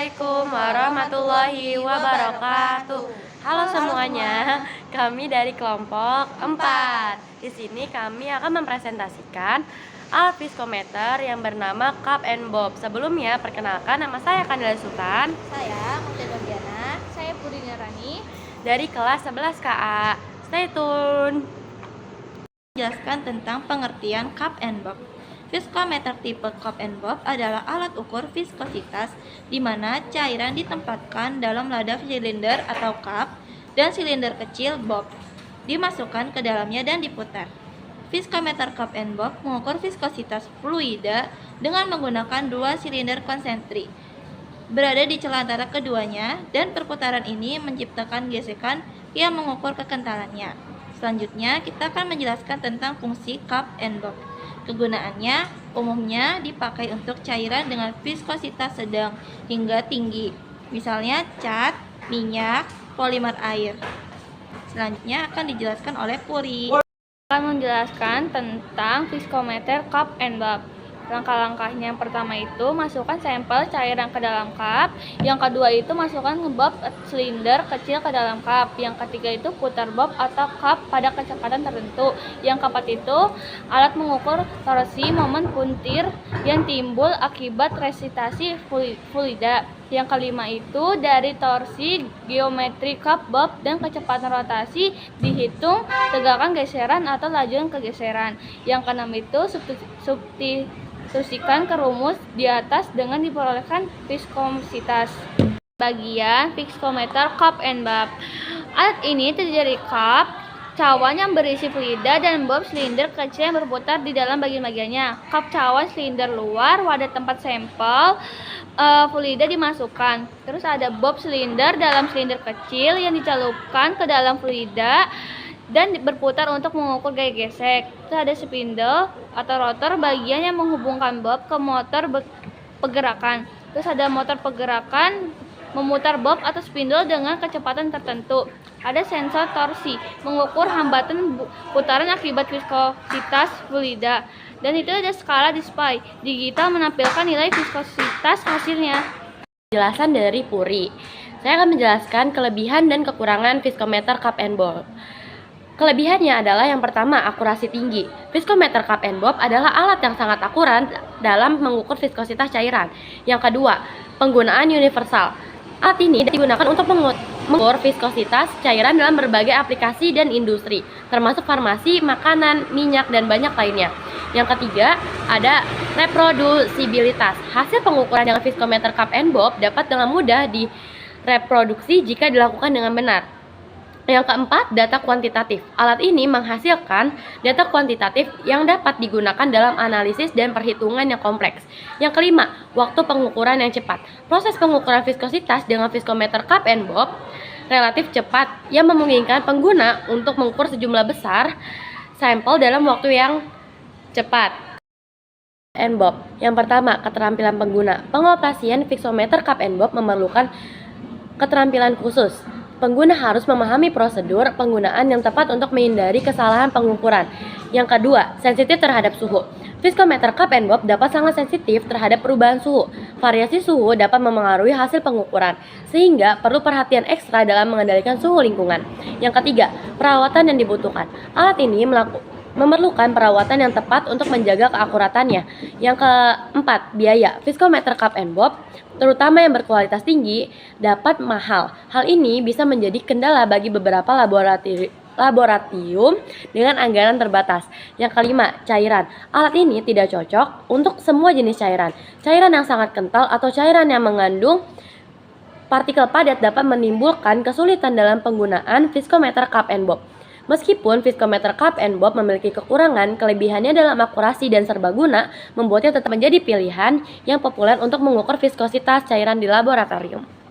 Assalamualaikum warahmatullahi wabarakatuh. Halo semuanya, kami dari kelompok 4. Di sini kami akan mempresentasikan alat viskometer yang bernama Cup and Bob. Sebelumnya, perkenalkan, nama saya Kandila Sultan. Saya Mufti Nurdiana. Saya Puri Rani dari kelas 11 KA. Stay tune. Jelaskan tentang pengertian cup and bob. Viskometer tipe cup and bob adalah alat ukur viskositas di mana cairan ditempatkan dalam lada silinder atau cup dan silinder kecil bob dimasukkan ke dalamnya dan diputar. Viskometer cup and bob mengukur viskositas fluida dengan menggunakan dua silinder konsentrik berada di celah antara keduanya, dan perputaran ini menciptakan gesekan yang mengukur kekentalannya. Selanjutnya, kita akan menjelaskan tentang fungsi cup and bob. Kegunaannya umumnya dipakai untuk cairan dengan viskositas sedang hingga tinggi, misalnya cat, minyak, polimer air. Selanjutnya akan dijelaskan oleh Puri. akan menjelaskan tentang viskometer cup and bob. Langkah-langkahnya yang pertama itu masukkan sampel cairan ke dalam cup, yang kedua itu masukkan bob silinder kecil ke dalam cup, yang ketiga itu putar bob atau cup pada kecepatan tertentu, yang keempat itu alat mengukur torsi momen puntir yang timbul akibat resitasi fluida, yang kelima itu dari torsi geometri cup bob dan kecepatan rotasi dihitung tegakkan geseran atau laju kegeseran, yang keenam itu substitusikan ke rumus di atas dengan diperolehkan viskositas. Bagian viskometer cup and bob. Alat ini terdiri dari cup, cawan yang berisi fluida, dan bob silinder kecil yang berputar di dalam bagian-bagiannya. Cup cawan silinder luar, wadah tempat sampel fluida dimasukkan. Terus ada bob silinder dalam silinder kecil yang dicelupkan ke dalam fluida dan berputar untuk mengukur gaya gesek. Terus ada spindle atau rotor, bagian yang menghubungkan bob ke motor pergerakan. Terus ada motor pergerakan memutar bob atau spindle dengan kecepatan tertentu. Ada sensor torsi, mengukur hambatan putaran akibat viskositas fluida. Dan itu ada skala display digital menampilkan nilai viskositas hasilnya. Penjelasan dari Puri. Saya akan menjelaskan kelebihan dan kekurangan viskometer cup and bob. Kelebihannya adalah yang pertama, akurasi tinggi. Viskometer cup and bob adalah alat yang sangat akurat dalam mengukur viskositas cairan. Yang kedua, penggunaan universal. Alat ini digunakan untuk mengukur viskositas cairan dalam berbagai aplikasi dan industri, termasuk farmasi, makanan, minyak, dan banyak lainnya. Yang ketiga, ada reprodusibilitas. Hasil pengukuran dengan viskometer cup and bob dapat dengan mudah direproduksi jika dilakukan dengan benar. Yang keempat, data kuantitatif. Alat ini menghasilkan data kuantitatif yang dapat digunakan dalam analisis dan perhitungan yang kompleks. Yang kelima, waktu pengukuran yang cepat. Proses pengukuran viskositas dengan viskometer cup and bob relatif cepat yang memungkinkan pengguna untuk mengukur sejumlah besar sampel dalam waktu yang cepat. And bob. Yang pertama, keterampilan pengguna. Pengoperasian viskometer cup and bob memerlukan keterampilan khusus. Pengguna harus memahami prosedur penggunaan yang tepat untuk menghindari kesalahan pengukuran. Yang kedua, sensitif terhadap suhu. Viskometer cup and bob dapat sangat sensitif terhadap perubahan suhu. Variasi suhu dapat memengaruhi hasil pengukuran, sehingga perlu perhatian ekstra dalam mengendalikan suhu lingkungan. Yang ketiga, perawatan yang dibutuhkan. Alat ini memerlukan perawatan yang tepat untuk menjaga keakuratannya. Yang keempat, biaya. Viskometer cup and bob, terutama yang berkualitas tinggi, dapat mahal. Hal ini bisa menjadi kendala bagi beberapa laboratorium dengan anggaran terbatas. Yang kelima, cairan. Alat ini tidak cocok untuk semua jenis cairan. Cairan yang sangat kental atau cairan yang mengandung partikel padat dapat menimbulkan kesulitan dalam penggunaan viskometer cup and bob. Meskipun viskometer cup and bob memiliki kekurangan, kelebihannya dalam akurasi dan serbaguna membuatnya tetap menjadi pilihan yang populer untuk mengukur viskositas cairan di laboratorium.